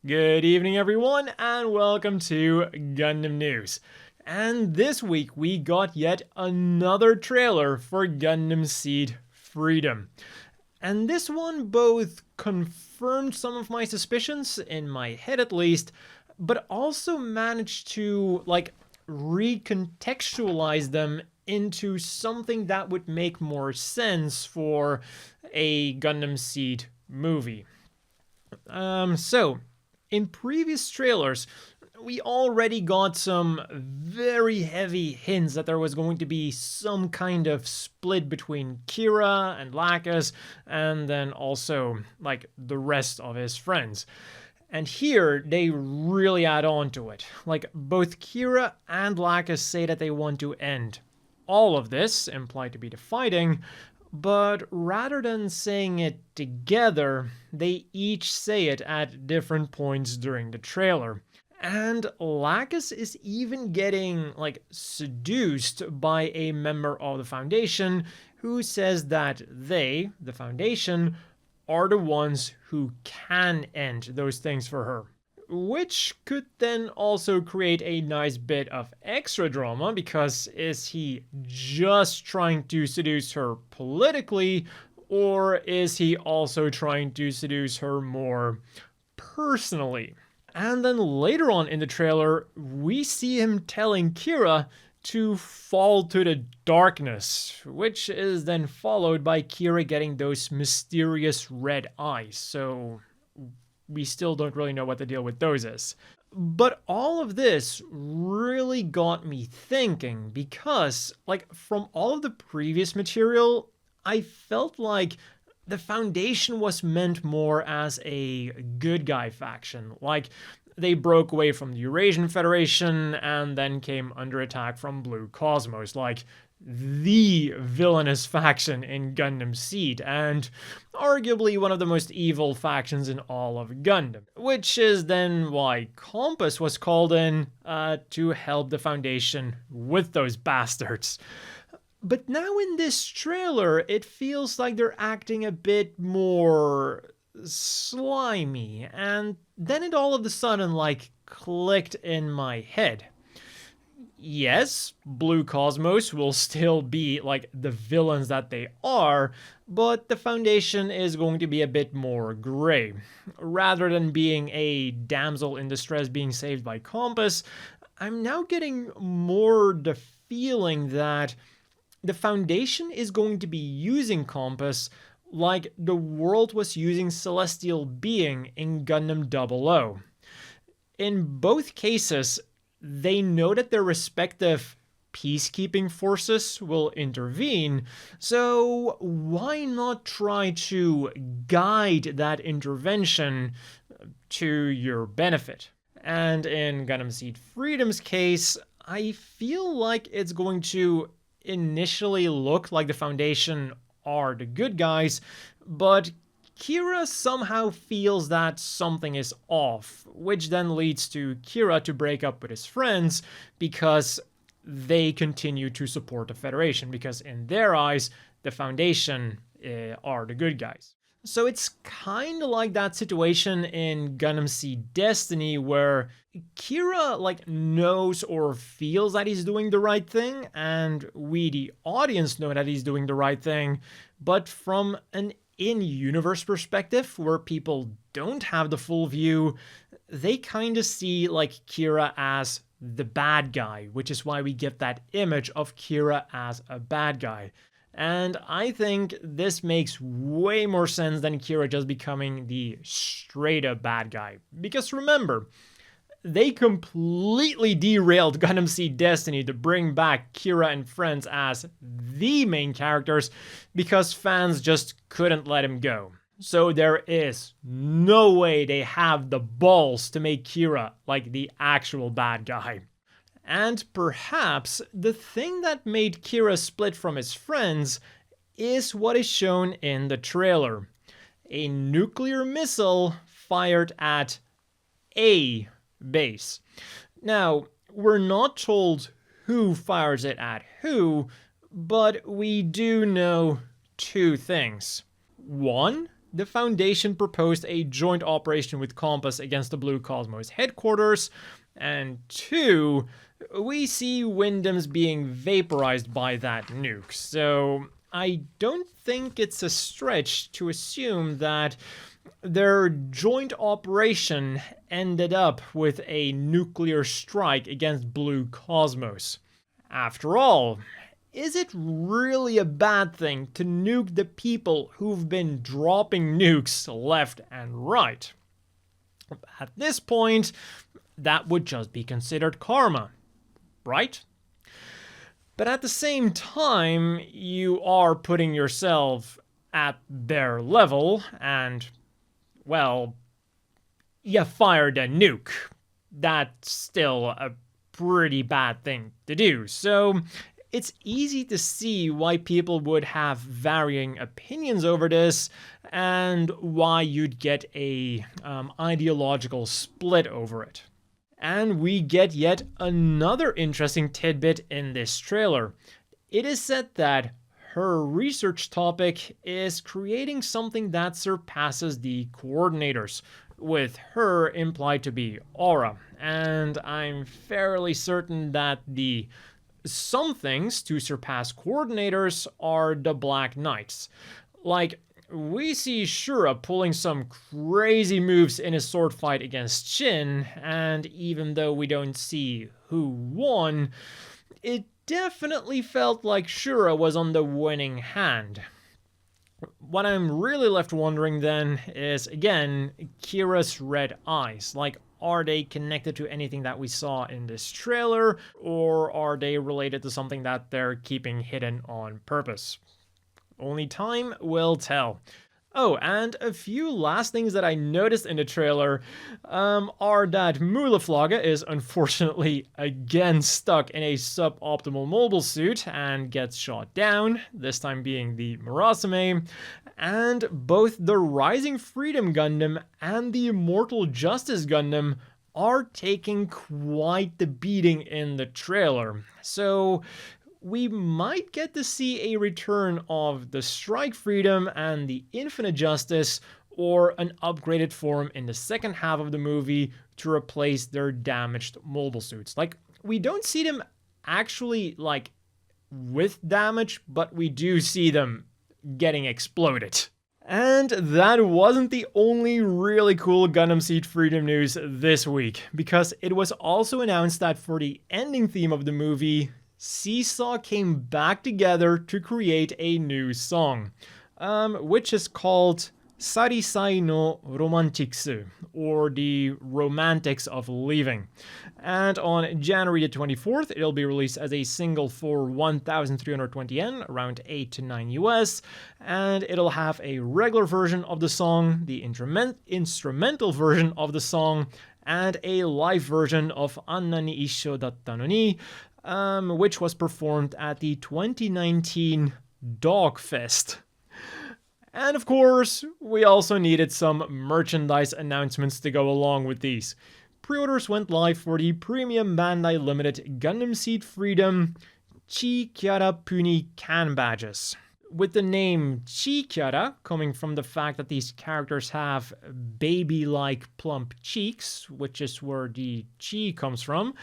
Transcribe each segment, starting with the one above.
Good evening everyone and welcome to Gundam News. And this week we got yet another trailer for Gundam Seed Freedom. And this one both confirmed some of my suspicions, in my head at least, but also managed to recontextualize them into something that would make more sense for a Gundam Seed movie. In previous trailers, we already got some very heavy hints that there was going to be some kind of split between Kira and Lacus, and then also, the rest of his friends. And here, they really add on to it. Both Kira and Lacus say that they want to end all of this, implied to be the fighting, but rather than saying it together, they each say it at different points during the trailer. And Lacus is even getting, seduced by a member of the Foundation who says that they, the Foundation, are the ones who can end those things for her. Which could then also create a nice bit of extra drama, because is he just trying to seduce her politically, or is he also trying to seduce her more personally? And then later on in the trailer, we see him telling Kira to fall to the darkness, which is then followed by Kira getting those mysterious red eyes, so we still don't really know what the deal with those is. But all of this really got me thinking, because, from all of the previous material, I felt like the Foundation was meant more as a good guy faction. They broke away from the Eurasian Federation and then came under attack from Blue Cosmos, the villainous faction in Gundam Seed, and arguably one of the most evil factions in all of Gundam. Which is then why Compass was called in to help the Foundation with those bastards. But now in this trailer, it feels like they're acting a bit more slimy, and then it all of a sudden clicked in my head. Yes, Blue Cosmos will still be the villains that they are, but the Foundation is going to be a bit more gray. Rather than being a damsel in distress being saved by Compass, I'm now getting more the feeling that the Foundation is going to be using Compass like the world was using Celestial Being in Gundam 00. In both cases, they know that their respective peacekeeping forces will intervene, so why not try to guide that intervention to your benefit? And in Gundam Seed Freedom's case, I feel like it's going to initially look like the Foundation are the good guys, but Kira somehow feels that something is off, which then leads to Kira to break up with his friends because they continue to support the Federation, because in their eyes, the Foundation are the good guys. So it's kind of like that situation in Gundam Seed Destiny where Kira knows or feels that he's doing the right thing, and we the audience know that he's doing the right thing, but from an in-universe perspective where people don't have the full view, they kind of see Kira as the bad guy, which is why we get that image of Kira as a bad guy. And I think this makes way more sense than Kira just becoming the straight-up bad guy. Because remember, they completely derailed Gundam Seed Destiny to bring back Kira and friends as the main characters because fans just couldn't let him go. So there is no way they have the balls to make Kira the actual bad guy. And perhaps the thing that made Kira split from his friends is what is shown in the trailer. A nuclear missile fired at a base. Now, we're not told who fires it at who, but we do know two things. One, the Foundation proposed a joint operation with Compass against the Blue Cosmos headquarters, and 2, we see Wyndham's being vaporized by that nuke, so I don't think it's a stretch to assume that their joint operation ended up with a nuclear strike against Blue Cosmos. After all, is it really a bad thing to nuke the people who've been dropping nukes left and right? At this point, that would just be considered karma, right? But at the same time, you are putting yourself at their level, and, well, you fired a nuke. That's still a pretty bad thing to do. So it's easy to see why people would have varying opinions over this, and why you'd get a ideological split over it. And we get yet another interesting tidbit in this trailer. It is said that her research topic is creating something that surpasses the coordinators, with her implied to be Aura. And I'm fairly certain that the some things to surpass coordinators are the Black Knights. Like, we see Shura pulling some crazy moves in his sword fight against Shin, and even though we don't see who won, it definitely felt like Shura was on the winning hand. What I'm really left wondering then is, again, Kira's red eyes. Like, are they connected to anything that we saw in this trailer, or are they related to something that they're keeping hidden on purpose? Only time will tell. Oh, and a few last things that I noticed in the trailer are that Mulaflaga is unfortunately again stuck in a suboptimal mobile suit and gets shot down, this time being the Murasame, and both the Rising Freedom Gundam and the Immortal Justice Gundam are taking quite the beating in the trailer. So we might get to see a return of the Strike Freedom and the Infinite Justice, or an upgraded form in the second half of the movie to replace their damaged mobile suits. Like, we don't see them actually, like, with damage, but we do see them getting exploded. And that wasn't the only really cool Gundam Seed Freedom news this week, because it was also announced that for the ending theme of the movie, Seesaw came back together to create a new song, which is called Sarisai no Romantiksu, or the Romantics of Leaving. And on January the 24th, it'll be released as a single for 1,320 yen, around 8 to 9 US, and it'll have a regular version of the song, the instrumental version of the song, and a live version of Anna ni Issho datta no ni, which was performed at the 2019 Dogfest. And of course, we also needed some merchandise announcements to go along with these. Pre-orders went live for the premium Bandai Limited Gundam Seed Freedom Chi Kyara Puni can badges, with the name Chi Kyara coming from the fact that these characters have baby-like plump cheeks, which is where the chi comes from,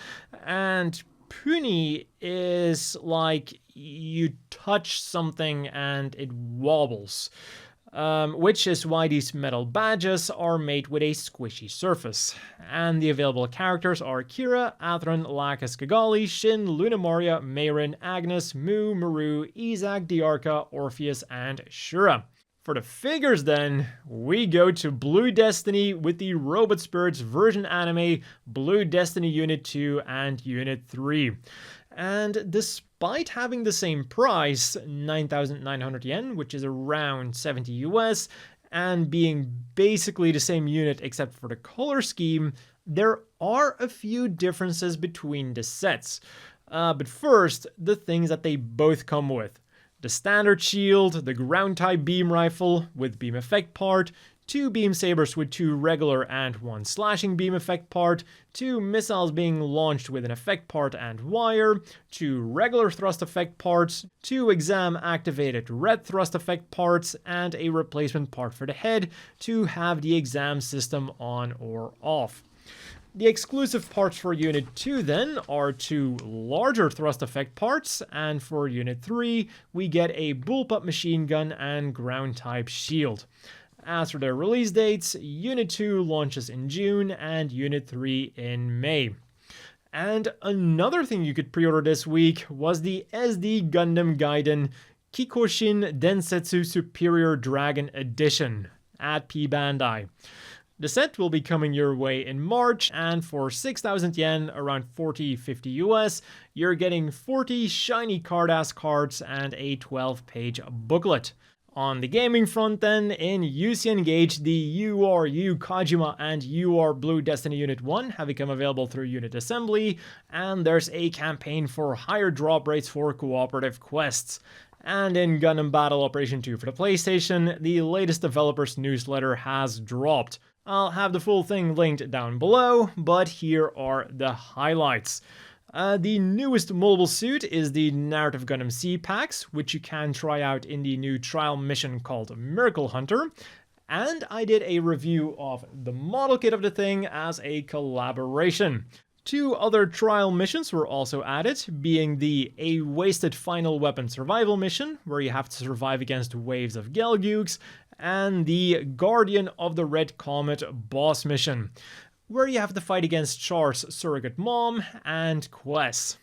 and Puni is like you touch something and it wobbles, which is why these metal badges are made with a squishy surface. And the available characters are Kira, Atheron, Lacus Kigali, Shin, Lunamaria, Mayrin, Agnes, Mu, Maru, Izak, Diarca, Orpheus, and Shura. For the figures then, we go to Blue Destiny with the Robot Spirits version anime, Blue Destiny Unit 2 and Unit 3. And despite having the same price, 9,900 yen, which is around 70 US, and being basically the same unit except for the color scheme, there are a few differences between the sets. But first, the things that they both come with. The standard shield, the ground-type beam rifle with beam effect part, 2 beam sabers with 2 regular and 1 slashing beam effect part, 2 missiles being launched with an effect part and wire, 2 regular thrust effect parts, 2 exam activated red thrust effect parts, and a replacement part for the head to have the exam system on or off. The exclusive parts for Unit 2 then are 2 larger thrust effect parts, and for Unit 3 we get a bullpup machine gun and ground type shield. As for their release dates, Unit 2 launches in June and Unit 3 in May. And another thing you could pre-order this week was the SD Gundam Gaiden Kikoshin Densetsu Superior Dragon Edition at P Bandai. The set will be coming your way in March, and for 6,000 yen, around 40-50 US, you're getting 40 shiny card-ass cards and a 12-page booklet. On the gaming front then, in UC Engage, the URU Kajima and UR Blue Destiny Unit 1 have become available through Unit Assembly, and there's a campaign for higher drop rates for cooperative quests. And in Gundam Battle Operation 2 for the PlayStation, the latest developers newsletter has dropped. I'll have the full thing linked down below, but here are the highlights. The newest mobile suit is the Narrative Gundam C packs, which you can try out in the new trial mission called Miracle Hunter. And I did a review of the model kit of the thing as a collaboration. 2 other trial missions were also added, being the A Wasted Final Weapon Survival mission, where you have to survive against waves of Gelgooks, and the Guardian of the Red Comet boss mission, where you have to fight against Char's surrogate mom and Quest.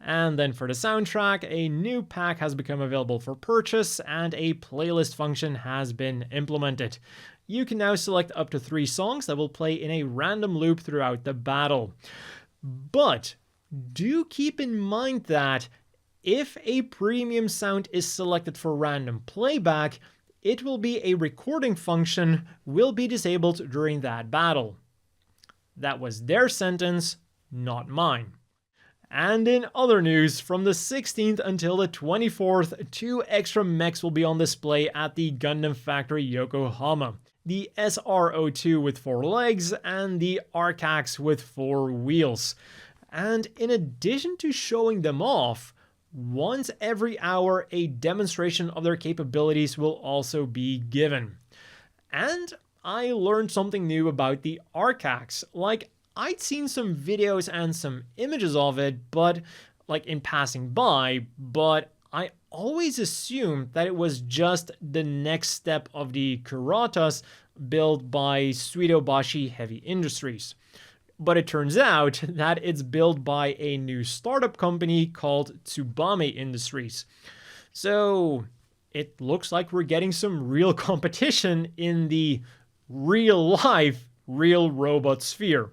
And then for the soundtrack, a new pack has become available for purchase and a playlist function has been implemented. You can now select up to 3 songs that will play in a random loop throughout the battle. But do keep in mind that if a premium sound is selected for random playback, it will be a recording function will be disabled during that battle. That was their sentence, not mine. And in other news, from the 16th until the 24th, 2 extra mechs will be on display at the Gundam Factory Yokohama. The SR-02 with 4 legs and the Arcax with 4 wheels. And in addition to showing them off, once every hour a demonstration of their capabilities will also be given. And I learned something new about the Arcax. Like, I'd seen some videos and some images of it, but like in passing by, but I always assumed that it was just the next step of the Kuratas built by Suidobashi Heavy Industries. But it turns out that it's built by a new startup company called Tsubame Industries. So it looks like we're getting some real competition in the real life, real robot sphere.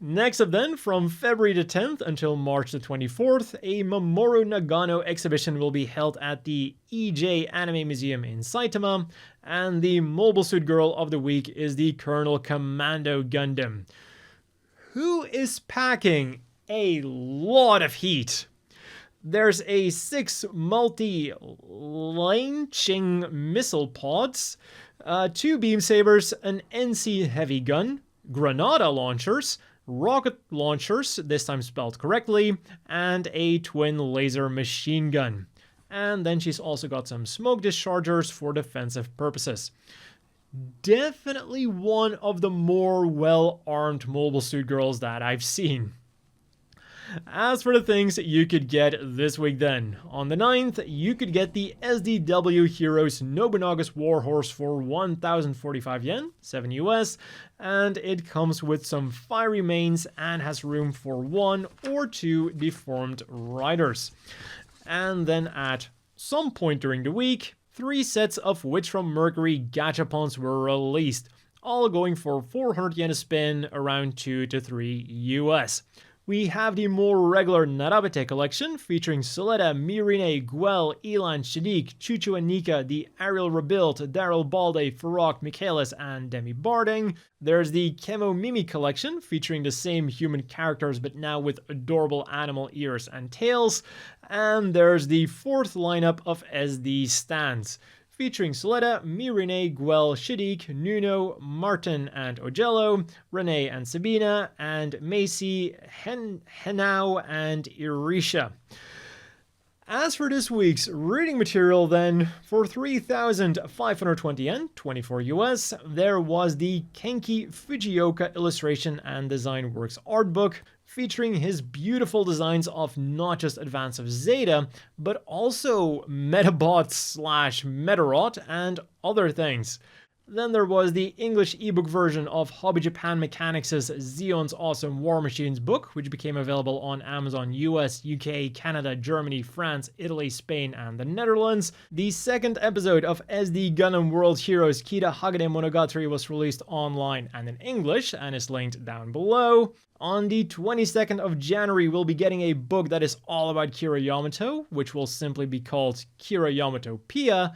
Next up then, from February the 10th until March the 24th, a Mamoru Nagano exhibition will be held at the EJ Anime Museum in Saitama, and the mobile suit girl of the week is the Colonel Commando Gundam, who is packing a lot of heat. There's a 6 multi-launching missile pods, 2 beam sabers, an NC heavy gun, granada launchers, rocket launchers, this time spelled correctly, and a twin laser machine gun. And then she's also got some smoke dischargers for defensive purposes. Definitely one of the more well-armed mobile suit girls that I've seen. As for the things you could get this week then, on the 9th, you could get the SDW Heroes Nobunaga's Warhorse for 1,045 yen, 7 US, and it comes with some fiery mains and has room for 1 or 2 deformed riders. And then at some point during the week, 3 sets of Witch from Mercury Gachapons were released, all going for 400 yen a spin, around 2 to 3 US. We have the more regular Narabete collection featuring Soleta, Mirine, Guel, Elan, Shadiq, Chuchu and Nika, the Ariel Rebuilt, Daryl Balde, Farok, Michaelis, and Demi Barding. There's the Chemo Mimi collection featuring the same human characters but now with adorable animal ears and tails. And there's the 4th lineup of SD stands, featuring Soletta, Mirine, Guel, Shadiq, Nuno, Martin and Ogello, Renee and Sabina, and Macy, Henao, and Irisha. As for this week's reading material then, for 3,520 yen, 24 US, there was the Kenki Fujioka illustration and design works art book, featuring his beautiful designs of not just Advance of Zeta, but also Metabots / Metarot and other things. Then there was the English ebook version of Hobby Japan Mechanics' Zeon's Awesome War Machines book, which became available on Amazon US, UK, Canada, Germany, France, Italy, Spain, and the Netherlands. The second episode of SD Gundam World Heroes Kita Hagane Monogatari was released online and in English, and is linked down below. On the 22nd of January, we'll be getting a book that is all about Kira Yamato, which will simply be called Kira Yamato Pia.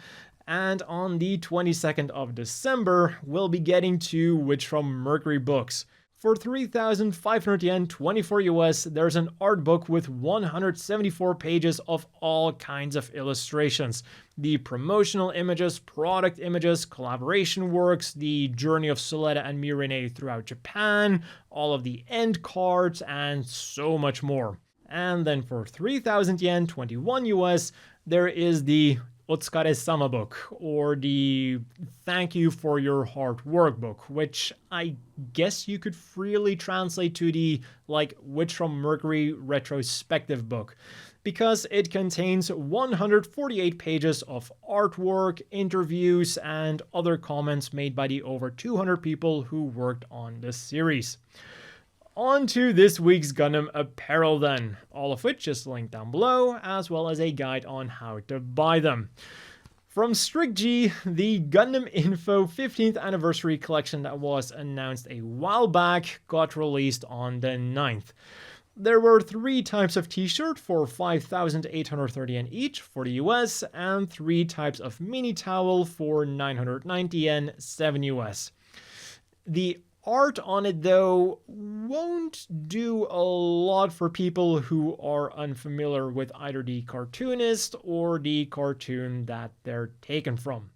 And on the 22nd of December, we'll be getting two Witch from Mercury books. For 3,500 yen, 24 US, there's an art book with 174 pages of all kinds of illustrations. The promotional images, product images, collaboration works, the journey of Soletta and Mirine throughout Japan, all of the end cards, and so much more. And then for 3,000 yen, 21 US, there is the Otsukare-sama book, or the Thank You for Your Hard Work book, which I guess you could freely translate to the, Witch from Mercury retrospective book, because it contains 148 pages of artwork, interviews, and other comments made by the over 200 people who worked on the series. On to this week's Gundam apparel then, all of which is linked down below, as well as a guide on how to buy them. From Strict G, the Gundam Info 15th anniversary collection that was announced a while back got released on the 9th. There were 3 types of t-shirt for 5,830 yen each for the US, and 3 types of mini towel for 990 yen, 7 US. The art on it, though, won't do a lot for people who are unfamiliar with either the cartoonist or the cartoon that they're taken from.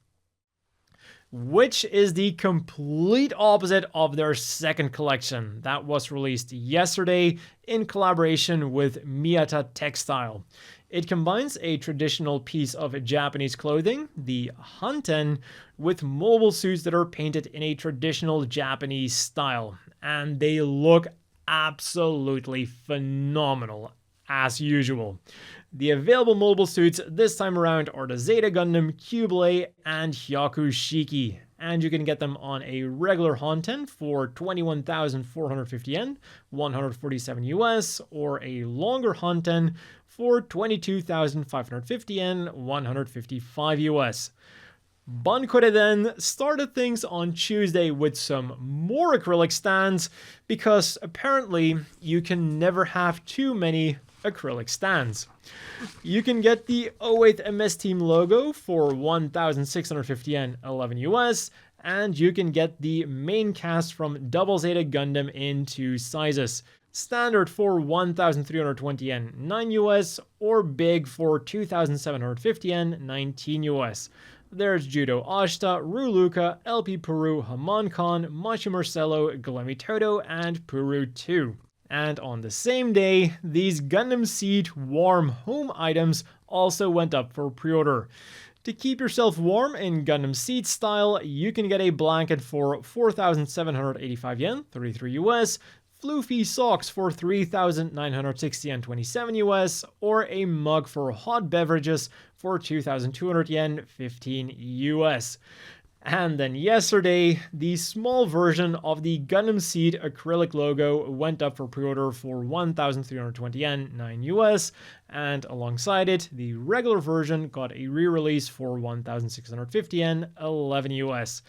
Which is the complete opposite of their second collection that was released yesterday in collaboration with Miyata Textile. It combines a traditional piece of Japanese clothing, the Hanten, with mobile suits that are painted in a traditional Japanese style, and they look absolutely phenomenal, as usual. The available mobile suits this time around are the Zeta Gundam, Cublé, and Hyakushiki, and you can get them on a regular Hanten for 21,450 yen, 147 US, or a longer Hanten for 22,550 yen, 155 US. Bankore then started things on Tuesday with some more acrylic stands, because apparently you can never have too many acrylic stands. You can get the 08 MS Team logo for 1,650 yen, 11 US, and you can get the main cast from Double Zeta Gundam in 2 sizes. Standard for 1,320 yen, 9 US, or big for 2,750 yen, 19 US. There's Judo Ashita, Ruluka, LP Puru, Haman-Khan, Machi Marcello, Glemmy Toto, and Puru 2. And on the same day, these Gundam Seed warm home items also went up for pre-order. To keep yourself warm in Gundam Seed style, you can get a blanket for 4,785 yen, 33 US, floofy socks for 3,960 yen, 27 US, or a mug for hot beverages for 2,200 yen, 15 US. And then yesterday, the small version of the Gundam Seed acrylic logo went up for pre-order for 1,320 yen, 9 US, and alongside it, the regular version got a re-release for 1,650 yen, 11 US.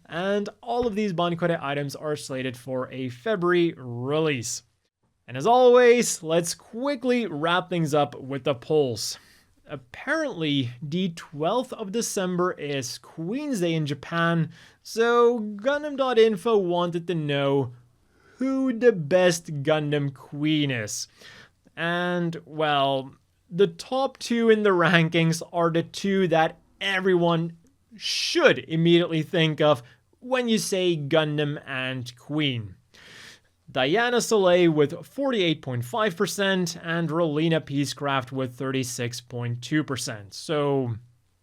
And all of these Bankore items are slated for a February release. And as always, let's quickly wrap things up with the polls. Apparently, the 12th of December is Queen's Day in Japan, so Gundam.info wanted to know who the best Gundam Queen is. And, well, the top 2 in the rankings are the 2 that everyone should immediately think of when you say Gundam and Queen. Diana Soleil with 48.5% and Relina Peacecraft with 36.2%. So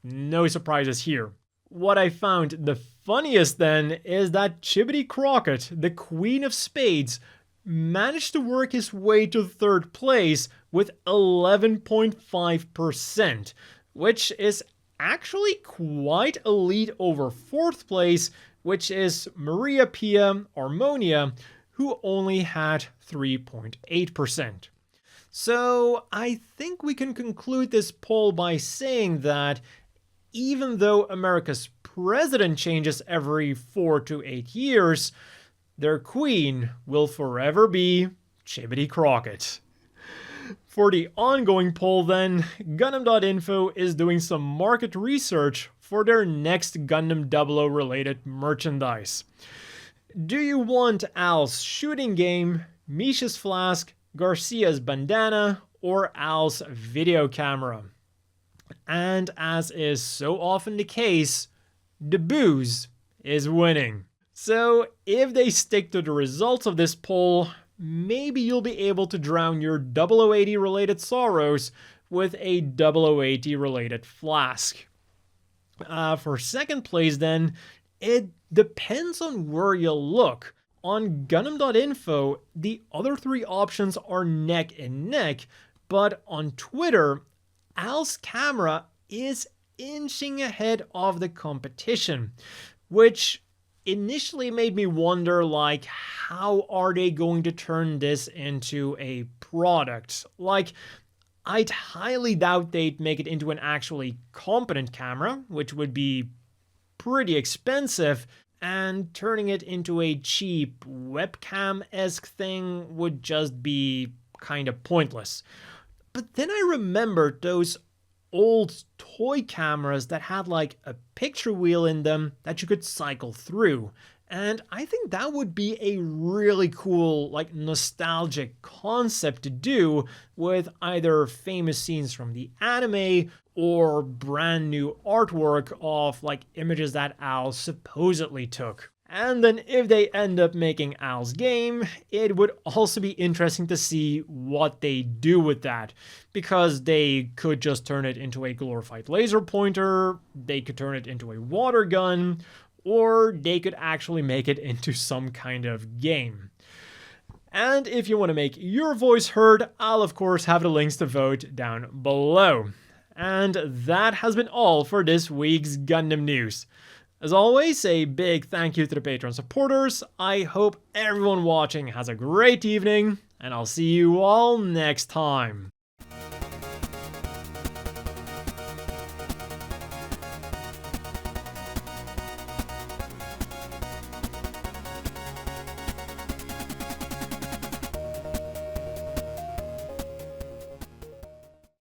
no surprises here. What I found the funniest then is that Chibbity Crockett, the Queen of Spades, managed to work his way to third place with 11.5%, which is actually quite a lead over fourth place, which is Maria Pia Armonia, who only had 3.8%. So I think we can conclude this poll by saying that even though America's president changes every 4 to 8 years, their queen will forever be Chibbity Crockett. For the ongoing poll then, Gundam.info is doing some market research for their next Gundam 00 related merchandise. Do you want Al's shooting game, Misha's flask, Garcia's bandana, or Al's video camera? And as is so often the case, the booze is winning. So if they stick to the results of this poll, maybe you'll be able to drown your 0080 related sorrows with a 0080 related flask. For second place then, it depends on where you look. On Gundam.info, the other three options are neck and neck, but on Twitter, Al's camera is inching ahead of the competition, which initially made me wonder, like, how are they going to turn this into a product? Like, I'd highly doubt they'd make it into an actually competent camera, which would be pretty expensive, and turning it into a cheap webcam-esque thing would just be kind of pointless. But then I remembered those old toy cameras that had like a picture wheel in them that you could cycle through. And I think that would be a really cool, like, nostalgic concept to do with either famous scenes from the anime or brand new artwork of like images that Al supposedly took. And then if they end up making Al's game, it would also be interesting to see what they do with that. Because they could just turn it into a glorified laser pointer, they could turn it into a water gun, or they could actually make it into some kind of game. And if you want to make your voice heard, I'll of course have the links to vote down below. And that has been all for this week's Gundam news. As always, a big thank you to the Patreon supporters. I hope everyone watching has a great evening, and I'll see you all next time.